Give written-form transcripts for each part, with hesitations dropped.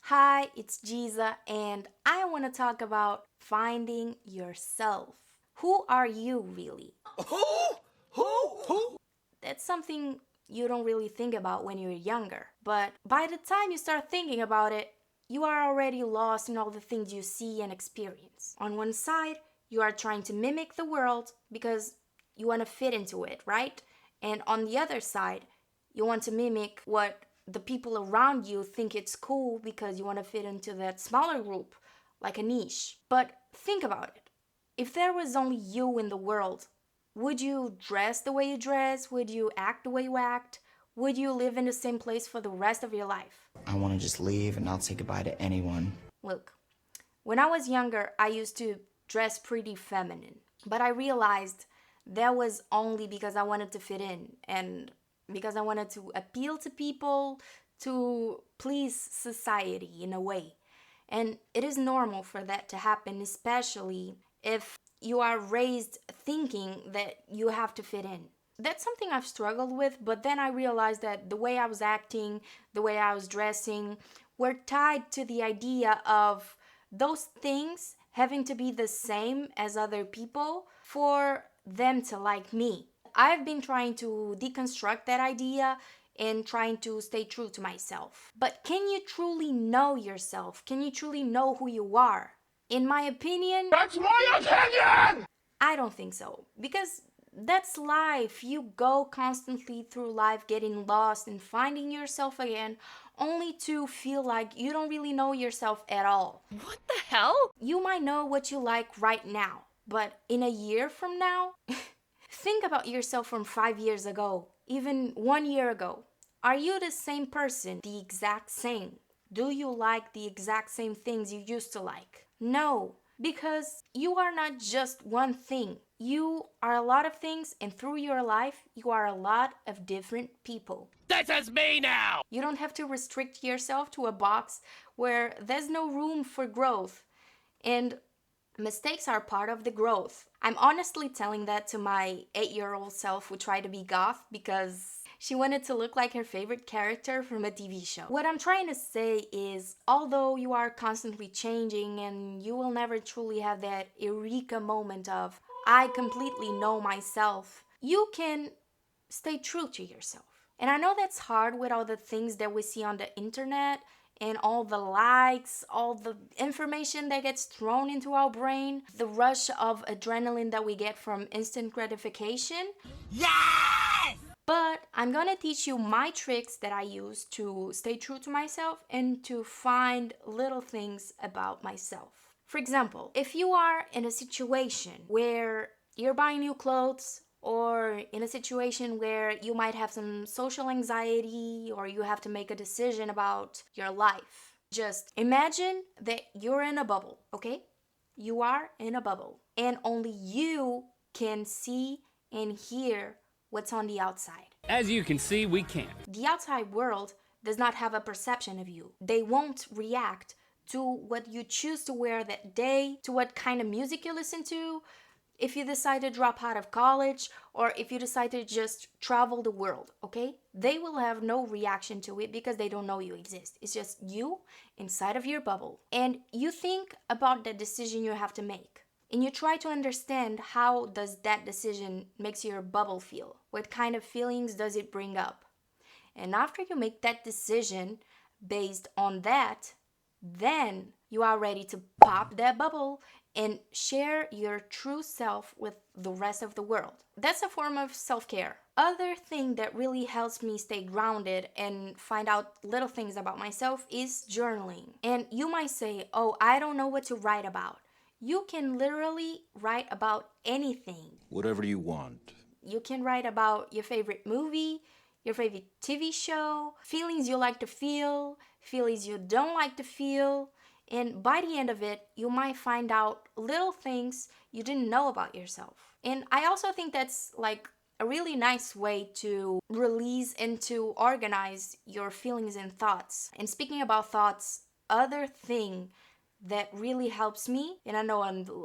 Hi, it's Giza, and I want to talk about finding yourself. Who are you really? Who? Who? That's something you don't really think about when you're younger. But by the time you start thinking about it, you are already lost in all the things you see and experience. On one side, you are trying to mimic the world because you want to fit into it, right? And on the other side, you want to mimic what the people around you think it's cool because you want to fit into that smaller group, like a niche. But think about it. If there was only you in the world, would you dress the way you dress? Would you act the way you act? Would you live in the same place for the rest of your life? I want to just leave and not say goodbye to anyone. Look, when I was younger, I used to dress pretty feminine, but I realized that was only because I wanted to fit in and because I wanted to appeal to people, to please society in a way. And it is normal for that to happen, especially if you are raised thinking that you have to fit in. That's something I've struggled with, but then I realized that the way I was acting, the way I was dressing, were tied to the idea of those things having to be the same as other people for them to like me. I've been trying to deconstruct that idea and trying to stay true to myself. But can you truly know yourself? Can you truly know who you are? In my opinion, That's my opinion! I don't think so. Because that's life. You go constantly through life getting lost and finding yourself again, only to feel like you don't really know yourself at all. What the hell? You might know what you like right now, but in a year from now, think about yourself from 5 years ago, even 1 year ago. Are you the same person, the exact same? Do you like the exact same things you used to like? No, because you are not just one thing. You are a lot of things, and through your life, you are a lot of different people. This is me now! You don't have to restrict yourself to a box where there's no room for growth. And mistakes are part of the growth. I'm honestly telling that to my 8-year-old self who tried to be goth because she wanted to look like her favorite character from a TV show. What I'm trying to say is, although you are constantly changing and you will never truly have that eureka moment of, I completely know myself, you can stay true to yourself. And I know that's hard with all the things that we see on the internet and all the likes, all the information that gets thrown into our brain, the rush of adrenaline that we get from instant gratification. Yes! But I'm gonna teach you my tricks that I use to stay true to myself and to find little things about myself. For example, if you are in a situation where you're buying new clothes, or in a situation where you might have some social anxiety or you have to make a decision about your life, just imagine that you're in a bubble, okay? You are in a bubble, and only you can see and hear what's on the outside. As you can see, we can't. The outside world does not have a perception of you. They won't react to what you choose to wear that day, to what kind of music you listen to, if you decide to drop out of college, or if you decide to just travel the world, okay? They will have no reaction to it because they don't know you exist. It's just you inside of your bubble. And you think about the decision you have to make. And you try to understand how does that decision makes your bubble feel? What kind of feelings does it bring up? And after you make that decision based on that, then you are ready to pop that bubble and share your true self with the rest of the world. That's a form of self-care. Other thing that really helps me stay grounded and find out little things about myself is journaling. And you might say, oh, I don't know what to write about. You can literally write about anything. Whatever you want. You can write about your favorite movie, your favorite TV show, feelings you like to feel, feelings you don't like to feel. And by the end of it, you might find out little things you didn't know about yourself. And I also think that's like a really nice way to release and to organize your feelings and thoughts. And speaking about thoughts, other thing that really helps me, and I know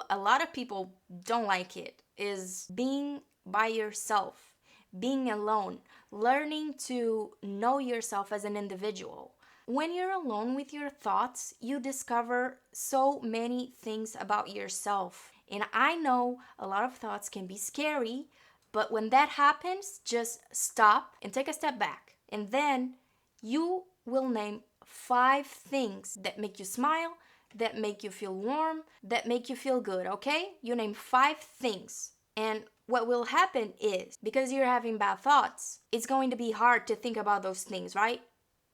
a lot of people don't like it, is being by yourself, being alone, learning to know yourself as an individual. When you're alone with your thoughts, you discover so many things about yourself. And I know a lot of thoughts can be scary, but when that happens, just stop and take a step back. And then you will name 5 things that make you smile, that make you feel warm, that make you feel good, okay? You name 5 things. And what will happen is, because you're having bad thoughts, it's going to be hard to think about those things, right?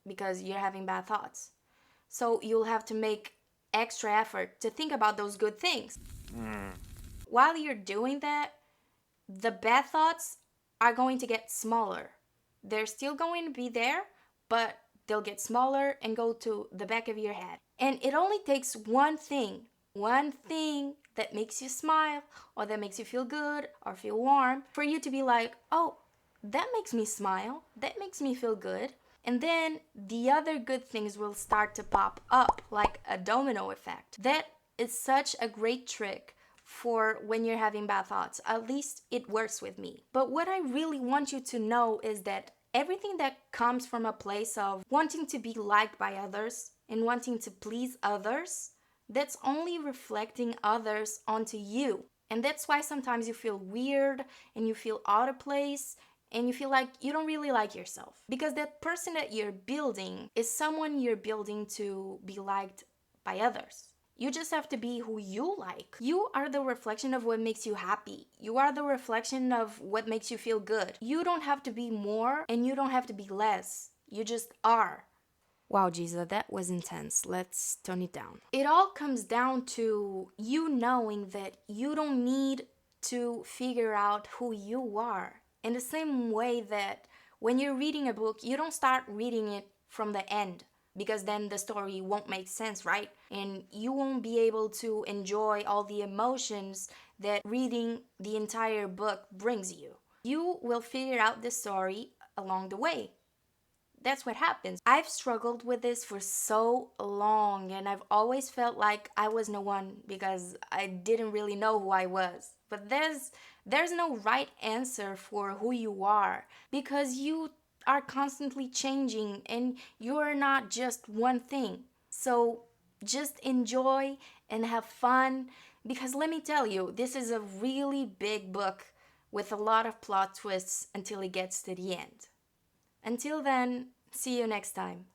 Because you're having bad thoughts. So you'll have to make extra effort to think about those good things. While you're doing that, the bad thoughts are going to get smaller. They're still going to be there, but they'll get smaller and go to the back of your head. And it only takes one thing that makes you smile or that makes you feel good or feel warm for you to be like, oh, that makes me smile, that makes me feel good. And then the other good things will start to pop up like a domino effect. That is such a great trick for when you're having bad thoughts. At least it works with me. But what I really want you to know is that everything that comes from a place of wanting to be liked by others and wanting to please others, that's only reflecting others onto you. And that's why sometimes you feel weird and you feel out of place and you feel like you don't really like yourself. Because that person that you're building is someone you're building to be liked by others. You just have to be who you like. You are the reflection of what makes you happy. You are the reflection of what makes you feel good. You don't have to be more and you don't have to be less. You just are. Wow, Jesus, that was intense. Let's tone it down. It all comes down to you knowing that you don't need to figure out who you are. In the same way that when you're reading a book, you don't start reading it from the end, because then the story won't make sense, right? And you won't be able to enjoy all the emotions that reading the entire book brings you. You will figure out the story along the way. That's what happens. I've struggled with this for so long and I've always felt like I was no one because I didn't really know who I was. But there's no right answer for who you are, because you are constantly changing and you're not just one thing. So just enjoy and have fun, because let me tell you, this is a really big book with a lot of plot twists until it gets to the end. Until then, see you next time.